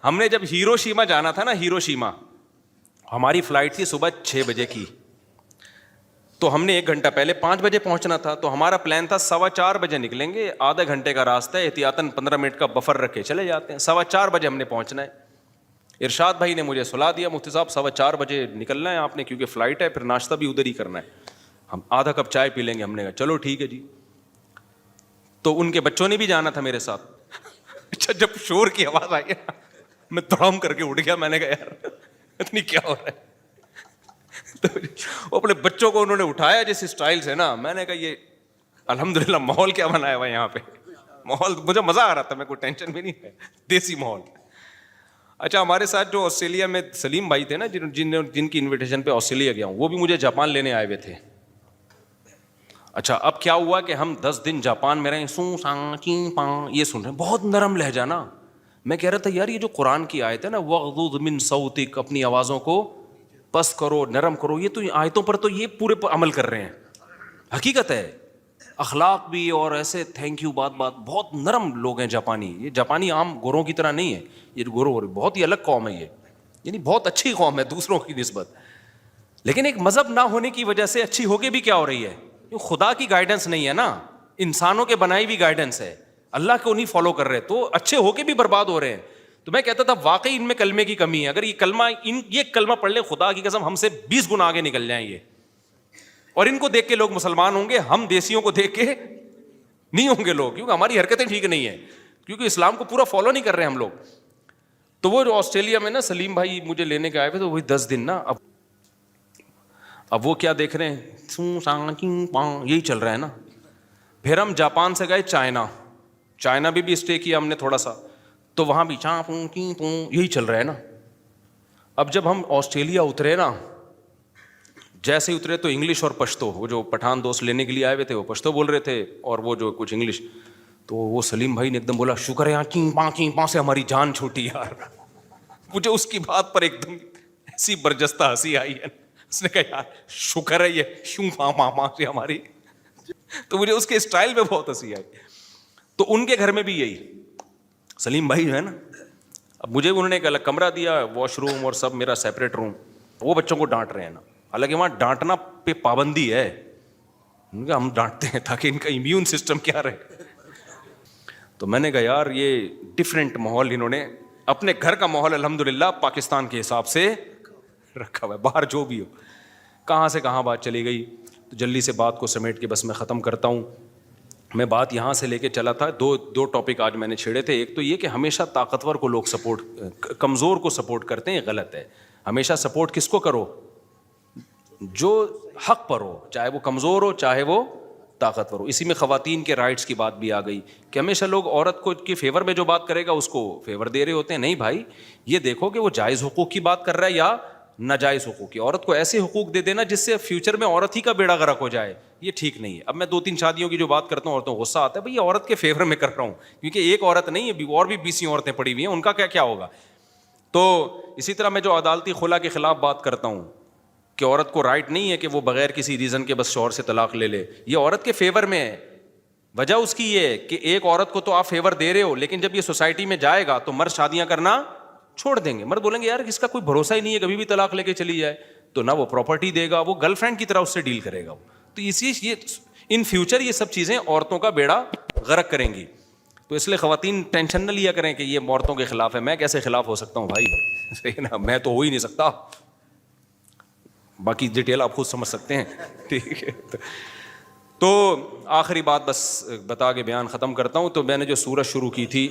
ہم نے جب ہیروشیما جانا تھا نا, ہیروشیما ہماری فلائٹ تھی صبح 6 بجے کی. تو ہم نے 1 گھنٹہ پہلے 5 بجے پہنچنا تھا. تو ہمارا پلان تھا 4:15 بجے نکلیں گے, آدھا گھنٹے کا راستہ ہے, احتیاطاً 15 منٹ کا بفر رکھے چلے جاتے ہیں. 4:15 بجے ہم نے پہنچنا ہے. ارشاد بھائی نے مجھے سلا دیا, مفتی صاحب 4:15 بجے نکلنا ہے آپ نے, کیونکہ فلائٹ ہے, پھر ناشتہ بھی ادھر ہی کرنا ہے, ہم آدھا کپ چائے پی لیں گے. ہم نے کہا چلو ٹھیک ہے جی. تو ان کے بچوں نے بھی جانا تھا میرے ساتھ. اچھا جب شور کی آواز آئی نا, میں دڑام کر کے اٹھ گیا. میں نے کہا یار اتنی کیا ہو رہا ہے. تو وہ اپنے بچوں کو انہوں نے اٹھایا جس اسٹائل سے نا, میں نے کہا یہ الحمدللہ ماحول کیا بنایا ہوا یہاں پہ. ماحول مجھے مزہ آ رہا تھا, میں کوئی ٹینشن بھی نہیں ہے, دیسی ماحول. اچھا ہمارے ساتھ جو آسٹریلیا میں سلیم بھائی تھے نا, جن کی انویٹیشن پہ آسٹریلیا گیا ہوں, وہ بھی مجھے جاپان لینے آئے ہوئے تھے. اچھا اب کیا ہوا کہ ہم 10 دن جاپان میں رہے, سو ساں چین پاں یہ سن رہے ہیں, بہت نرم لہجہ نا. میں کہہ رہا تھا یار یہ جو قرآن کی آیت ہے نا, وغضض من صوتک, اپنی آوازوں کو پست کرو, نرم کرو, یہ تو آیتوں پر تو یہ پورے عمل کر رہے ہیں. حقیقت ہے, اخلاق بھی اور ایسے تھینک یو بات بہت نرم لوگ ہیں جاپانی. یہ جاپانی عام گوروں کی طرح نہیں ہے, یہ گوروں بہت ہی الگ قوم ہے یہ, یعنی بہت اچھی قوم ہے دوسروں کی نسبت. لیکن ایک مذہب نہ ہونے کی وجہ سے اچھی ہو کے بھی کیا ہو رہی ہے, خدا کی گائیڈنس نہیں ہے نا, انسانوں کے بنائی ہوئی گائیڈنس ہے, اللہ کو نہیں فالو کر رہے, تو اچھے ہو کے بھی برباد ہو رہے ہیں. تو میں کہتا تھا واقعی ان میں کلمے کی کمی ہے. اگر یہ کلمہ پڑھ لیں, خدا کی قسم ہم سے 20 گنا آگے نکل جائیں یہ. اور ان کو دیکھ کے لوگ مسلمان ہوں گے, ہم دیسیوں کو دیکھ کے نہیں ہوں گے لوگ, کیونکہ ہماری حرکتیں ٹھیک نہیں ہیں, کیونکہ اسلام کو پورا فالو نہیں کر رہے ہم لوگ. تو وہ جو آسٹریلیا میں نا سلیم بھائی مجھے لینے کے آئے ہوئے, تو وہی 10 دن نا, اب وہ کیا دیکھ رہے ہیں, سو ساں چین پاں یہی چل رہا ہے نا. پھر ہم جاپان سے گئے چائنا بھی اسٹے کیا ہم نے تھوڑا سا, تو وہاں بھی چاں پوں چین پوں یہی چل رہا ہے نا. اب جب ہم آسٹریلیا اترے نا, جیسے ہی اترے تو انگلش اور پشتو, وہ جو پٹھان دوست لینے کے لیے آئے ہوئے تھے وہ پشتو بول رہے تھے, اور وہ جو کچھ انگلش. تو وہ سلیم بھائی نے ایک دم بولا شکر ہے یہاں چین پاں سے ہماری جان چھوٹی یار. مجھے اس کی بات پر ایک دم ایسی برجستہ ہنسی آئی ہے. اس نے کہا یار شکر ہے یہ شوں پاں سے ہماری. تو مجھے اس کے اسٹائل پہ بہت ہنسی آئی. تو ان کے گھر میں بھی یہی سلیم بھائی جو ہے نا, اب مجھے انہوں نے ایک الگ کمرہ دیا, واش روم اور سب, میرا سیپریٹ روم. وہ بچوں کو ڈانٹ رہے ہیں نا, حالانکہ وہاں ڈانٹنا پہ پابندی ہے. ہم ڈانٹتے ہیں تاکہ ان کا امیون سسٹم کیا رہے. تو میں نے کہا یار یہ ڈفرینٹ ماحول انہوں نے اپنے گھر کا ماحول الحمدللہ پاکستان کے حساب سے رکھا ہوا ہے. باہر جو بھی ہو, کہاں سے کہاں بات چلی گئی. تو جلدی سے بات کو سمیٹ کے بس میں ختم کرتا ہوں. میں بات یہاں سے لے کے چلا تھا, دو ٹاپک آج میں نے چھیڑے تھے. ایک تو یہ کہ ہمیشہ طاقتور کو لوگ سپورٹ, کمزور کو سپورٹ کرتے ہیں, غلط ہے. ہمیشہ سپورٹ کس کو کرو؟ جو حق پر ہو, چاہے وہ کمزور ہو چاہے وہ طاقتور ہو. اسی میں خواتین کے رائٹس کی بات بھی آ گئی کہ ہمیشہ لوگ عورت کو کے فیور میں جو بات کرے گا اس کو فیور دے رہے ہوتے ہیں. نہیں بھائی, یہ دیکھو کہ وہ جائز حقوق کی بات کر رہا ہے یا ناجائز حقوق کی. عورت کو ایسے حقوق دے دینا جس سے فیوچر میں عورت ہی کا بیڑا غرق ہو جائے, یہ ٹھیک نہیں ہے. اب میں 2-3 شادیوں کی جو بات کرتا ہوں, عورتوں کو غصہ آتا ہے, بھائی عورت کے فیور میں کر رہا ہوں, کیونکہ ایک عورت نہیں ہے, اور بھی 20 عورتیں پڑی ہوئی ہیں, ان کا کیا ہوگا. تو اسی طرح میں جو عدالتی خلا کے خلاف بات کرتا ہوں کہ عورت کو رائٹ نہیں ہے کہ وہ بغیر کسی ریزن کے بس شوہر سے طلاق لے لے, یہ عورت کے فیور میں ہے. وجہ اس کی یہ ہے کہ ایک عورت کو تو آپ فیور دے رہے ہو, لیکن جب یہ سوسائٹی میں جائے گا تو مرد شادیاں کرنا چھوڑ دیں گے. مرد بولیں گے یار اس کا کوئی بھروسہ ہی نہیں ہے, کبھی بھی طلاق لے کے چلی جائے. تو نہ وہ پراپرٹی دے گا, وہ گرل فرینڈ کی طرح اس سے ڈیل کرے گا. تو یہ ان فیوچر یہ سب چیزیں عورتوں کا بیڑا غرق کریں گی. تو اس لیے خواتین ٹینشن نہ لیا کریں کہ یہ عورتوں کے خلاف ہے. میں کیسے خلاف ہو سکتا ہوں بھائی, صحیح نا, میں تو ہو ہی نہیں سکتا. باقی ڈیٹیل آپ خود سمجھ سکتے ہیں, ٹھیک ہے. تو آخری بات بس بتا کے بیان ختم کرتا ہوں. تو میں نے جو سورت شروع کی تھی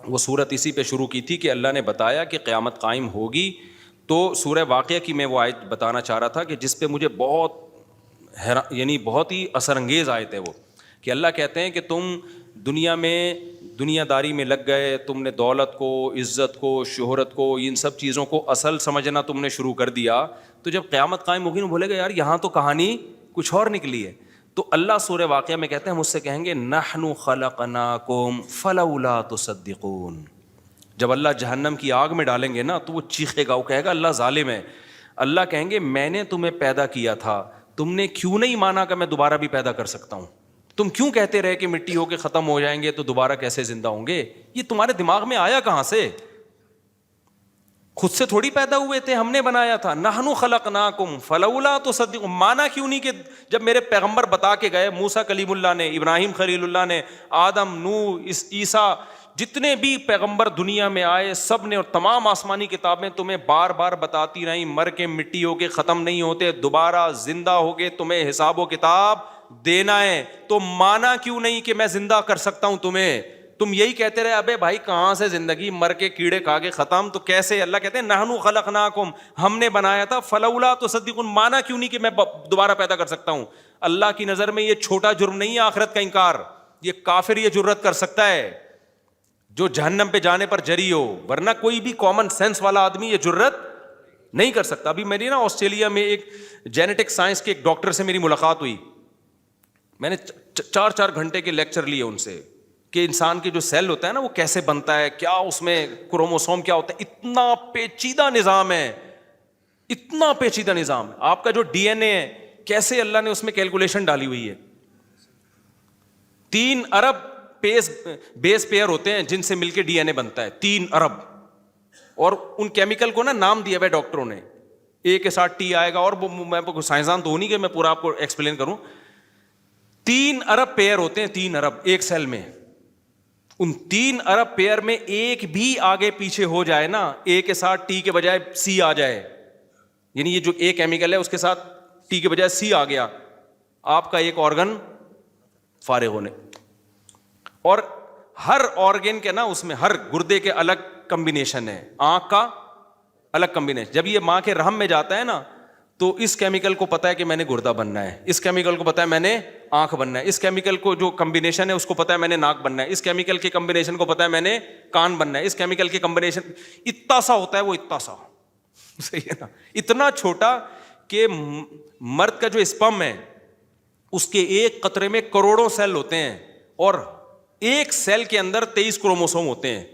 وہ سورت اسی پہ شروع کی تھی کہ اللہ نے بتایا کہ قیامت قائم ہوگی. تو سورہ واقعہ کی میں وہ آیت بتانا چاہ رہا تھا کہ جس پہ مجھے بہت ہی اثر انگیز آیت ہے وہ, کہ اللہ کہتے ہیں کہ تم دنیا میں دنیا داری میں لگ گئے, تم نے دولت کو, عزت کو, شہرت کو, ان سب چیزوں کو اصل سمجھنا تم نے شروع کر دیا. تو جب قیامت قائم ہوگی نا بولے گا یار یہاں تو کہانی کچھ اور نکلی ہے. تو اللہ سورہ واقعہ میں کہتے ہیں مجھ سے کہیں گے نحن خلقناکم فلولا تصدقون. جب اللہ جہنم کی آگ میں ڈالیں گے نا تو وہ چیخے گا, وہ کہے گا اللہ ظالم ہے. اللہ کہیں گے میں نے تمہیں پیدا کیا تھا, تم نے کیوں نہیں مانا کہ میں دوبارہ بھی پیدا کر سکتا ہوں. تم کیوں کہتے رہے کہ مٹی ہو کے ختم ہو جائیں گے تو دوبارہ کیسے زندہ ہوں گے. یہ تمہارے دماغ میں آیا کہاں سے؟ خود سے تھوڑی پیدا ہوئے تھے, ہم نے بنایا تھا. نحن خلقناکم فلولا تصدقون. مانا کیوں نہیں کہ جب میرے پیغمبر بتا کے گئے, موسیٰ کلیم اللہ نے, ابراہیم خلیل اللہ نے, آدم, نوح, عیسیٰ, جتنے بھی پیغمبر دنیا میں آئے سب نے, اور تمام آسمانی کتابیں تمہیں بار بار بتاتی رہیں مر کے مٹی ہو کے ختم نہیں ہوتے, دوبارہ زندہ ہو کے تمہیں حساب و کتاب دینا ہے. تو مانا کیوں نہیں کہ میں زندہ کر سکتا ہوں تمہیں؟ تم یہی کہتے رہے ابے بھائی کہاں سے زندگی, مر کے کیڑے کھا کے ختم, تو کیسے؟ اللہ کہتے ہیں نحنو خلقناکم, ہم نے بنایا تھا, فلولا تصدقون, مانا کیوں نہیں کہ میں دوبارہ پیدا کر سکتا ہوں. اللہ کی نظر میں یہ چھوٹا جرم نہیں ہے آخرت کا انکار, یہ کافر یہ جرت کر سکتا ہے جو جہنم پہ جانے پر جری ہو, ورنہ کوئی بھی کامن سینس والا آدمی یہ جرت نہیں کر سکتا. ابھی میری نا آسٹریلیا میں ایک جینیٹک سائنس کے ایک ڈاکٹر سے میری ملاقات ہوئی. میں نے 4 گھنٹے کے لیکچر لیے ان سے کہ انسان کی جو سیل ہوتا ہے نا وہ کیسے بنتا ہے, کیا اس میں کروموسوم کیا ہوتا ہے. اتنا پیچیدہ نظام ہے, اتنا پیچیدہ نظام. آپ کا جو ڈی این اے ہے کیسے اللہ نے اس میں کیلکولیشن ڈالی ہوئی ہے. 3 ارب بیس پیئر ہوتے ہیں جن سے مل کے ڈی این اے بنتا ہے, 3 ارب. اور ان کیمیکل کو نا نام دیا ہوا ہے ڈاکٹروں نے, اے کے ساتھ ٹی آئے گا, اور میں سائنسدان تو نہیں کہ میں پورا آپ کو ایکسپلین کروں. 3 ارب پیئر ہوتے ہیں, 3 ارب ایک سیل میں. ان 3 ارب پیئر میں ایک بھی آگے پیچھے ہو جائے نا, اے کے ساتھ ٹی کے بجائے سی آ جائے, یعنی یہ جو اے کیمیکل ہے اس کے ساتھ ٹی کے بجائے سی آ گیا, آپ کا ایک آرگن فارغ ہونے. اور ہر آرگن کے نا اس میں ہر گردے کے الگ کمبینیشن ہے, آنکھ کا الگ کمبینیشن. جب یہ ماں کے رحم میں جاتا ہے نا تو اس کیمیکل کو پتا ہے کہ میں نے گردہ بننا ہے, اس کیمیکل کو پتا ہے میں نے آنکھ بننا ہے, اس کیمیکل کو جو کمبینیشن ہے اس کو پتا ہے میں نے ناک بننا ہے, اس کیمیکل کے کمبینیشن کو پتا ہے میں نے کان بننا ہے, اس کیمیکل کے کمبینیشن اتنا سا ہوتا ہے, وہ اتنا سا, صحیح ہے نا, اتنا چھوٹا کہ مرد کا جو اسپم ہے اس کے ایک قطرے میں کروڑوں سیل ہوتے ہیں, اور ایک سیل کے اندر 23 کروموسوم ہوتے ہیں.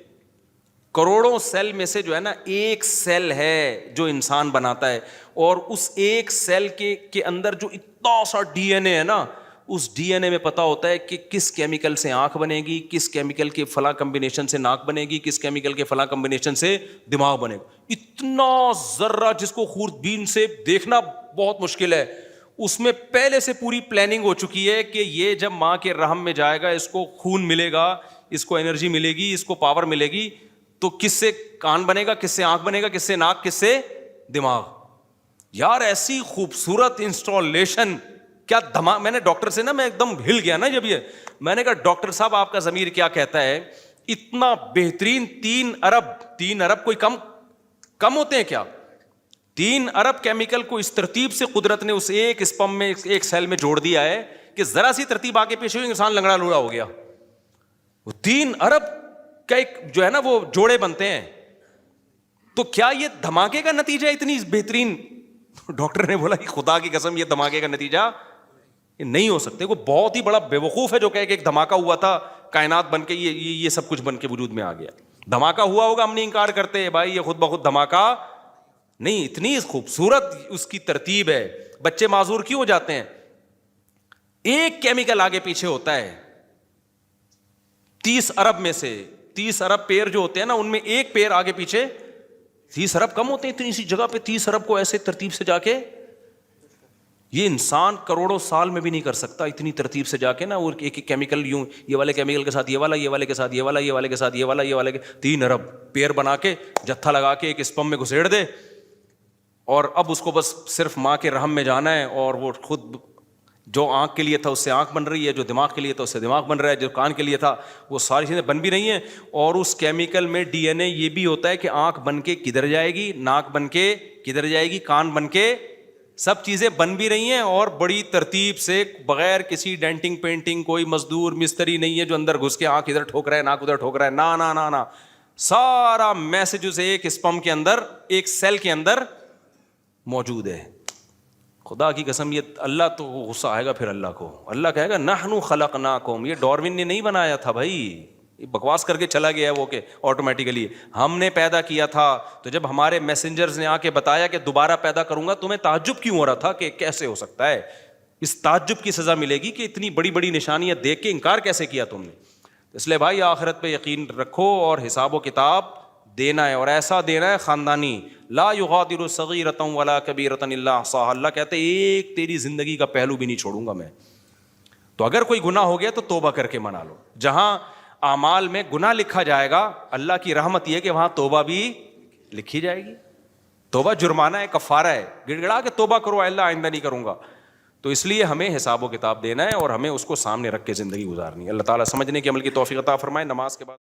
کروڑوں سیل میں سے جو ہے نا ایک سیل ہے جو انسان بناتا ہے, اور اس ایک سیل کے اندر جو اتنا سا ڈی این اے ہے نا, اس ڈی این اے میں پتا ہوتا ہے کہ کس کیمیکل سے آنکھ بنے گی, کس کیمیکل کے فلاں کمبینیشن سے ناک بنے گی, کس کیمیکل کے فلاں کمبینیشن سے دماغ بنے گا. اتنا ذرہ جس کو خوردبین سے دیکھنا بہت مشکل ہے, اس میں پہلے سے پوری پلاننگ ہو چکی ہے کہ یہ جب ماں کے رحم میں جائے گا اس کو خون ملے گا, اس کو انرجی ملے گی, اس کو پاور ملے گی, تو کس سے کان بنے گا, کس سے آنکھ بنے گا, کس سے ناک, کس سے دماغ. یار ایسی خوبصورت انسٹالیشن, کیا دماغ. میں نے ڈاکٹر سے نا میں ایک دم ہل گیا نا جب یہ, میں نے کہا ڈاکٹر صاحب آپ کا ضمیر کیا کہتا ہے, اتنا بہترین 3 ارب کوئی کم ہوتے ہیں کیا, 3 ارب کیمیکل کو اس ترتیب سے قدرت نے اس ایک اسپم میں, ایک سیل میں جوڑ دیا ہے کہ ذرا سی ترتیب آگے پیچھے ہوئی انسان لنگڑا لوڑا ہو گیا. وہ 3 ارب کا ایک جو ہے نا وہ جوڑے بنتے ہیں, تو کیا یہ دھماکے کا نتیجہ اتنی بہترین. ڈاکٹر نے بولا کہ خدا کی قسم یہ دھماکے کا نتیجہ نہیں ہو سکتے. وہ بہت ہی بڑا بیوقوف ہے جو کہے کہ ایک دھماکہ ہوا تھا, کائنات بن کے یہ سب کچھ بن کے وجود میں آ گیا. دھماکہ ہوا ہوگا, ہم نہیں انکار کرتے بھائی, یہ خود بخود دھماکہ نہیں. اتنی خوبصورت اس کی ترتیب ہے. بچے معذور کیوں ہو جاتے ہیں, ایک کیمیکل آگے پیچھے ہوتا ہے. 30 ارب میں سے 30 ارب پیر جو ہوتے ہیں نا, ان میں ایک پیر آگے پیچھے, 30 ارب کم ہوتے ہیں اتنی سی جگہ پہ 30 ارب کو ایسے ترتیب سے جا کے, یہ انسان کروڑوں سال میں بھی نہیں کر سکتا اتنی ترتیب سے جا کے نا. اور ایک ایک کیمیکل یوں, یہ والے کیمیکل کے ساتھ یہ والا, یہ والے کے ساتھ یہ والا, یہ والے کے ساتھ یہ والا, یہ والے کے 3 ارب پیر بنا کے جتھا لگا کے ایک اسپم میں گھسیڑ دے, اور اب اس کو بس صرف ماں کے رحم میں جانا ہے. اور وہ خود جو آنکھ کے لیے تھا اس سے آنکھ بن رہی ہے, جو دماغ کے لیے تھا اس سے دماغ بن رہا ہے, جو کان کے لیے تھا وہ ساری چیزیں بن بھی رہی ہیں. اور اس کیمیکل میں ڈی این اے یہ بھی ہوتا ہے کہ آنکھ بن کے کدھر جائے گی, ناک بن کے کدھر جائے گی, کان بن کے, سب چیزیں بن بھی رہی ہیں. اور بڑی ترتیب سے بغیر کسی ڈینٹنگ پینٹنگ, کوئی مزدور مستری نہیں ہے جو اندر گھس کے آنکھ ادھر ٹھوک رہا ہے, ناک ادھر ٹھوک رہا ہے. نا نا نا نا, سارا میسجز ایک اسپم کے اندر, ایک سیل کے اندر موجود ہے. خدا کی قسم یہ اللہ تو غصہ آئے گا پھر اللہ کو. اللہ کہے گا نحن خلقناکم, یہ ڈاروین نے نہیں بنایا تھا بھائی, بکواس کر کے چلا گیا وہ کہ آٹومیٹیکلی ہم نے پیدا کیا تھا. تو جب ہمارے میسنجرز نے آ کے بتایا کہ دوبارہ پیدا کروں گا, تمہیں تعجب کیوں ہو رہا تھا کہ کیسے ہو سکتا ہے؟ اس تعجب کی سزا ملے گی کہ اتنی بڑی بڑی نشانیاں دیکھ کے انکار کیسے کیا تم نے. اس لیے بھائی آخرت پہ یقین رکھو اور حساب و کتاب دینا ہے, اور ایسا دینا ہے خاندانی. لا یغادر صغیرۃ ولا کبیرۃ الا احصاها, اللہ کہتے ایک تیری زندگی کا پہلو بھی نہیں چھوڑوں گا میں. تو اگر کوئی گناہ ہو گیا تو توبہ کر کے منا لو. جہاں اعمال میں گناہ لکھا جائے گا, اللہ کی رحمت یہ ہے کہ وہاں توبہ بھی لکھی جائے گی. توبہ جرمانہ ہے, کفارہ ہے, گڑ گڑا کے توبہ کرو, اللہ آئندہ نہیں کروں گا. تو اس لیے ہمیں حساب و کتاب دینا ہے اور ہمیں اس کو سامنے رکھ کے زندگی گزارنی ہے. اللہ تعالیٰ سمجھنے کی عمل کی توفیق عطا فرمائے. نماز کے بعد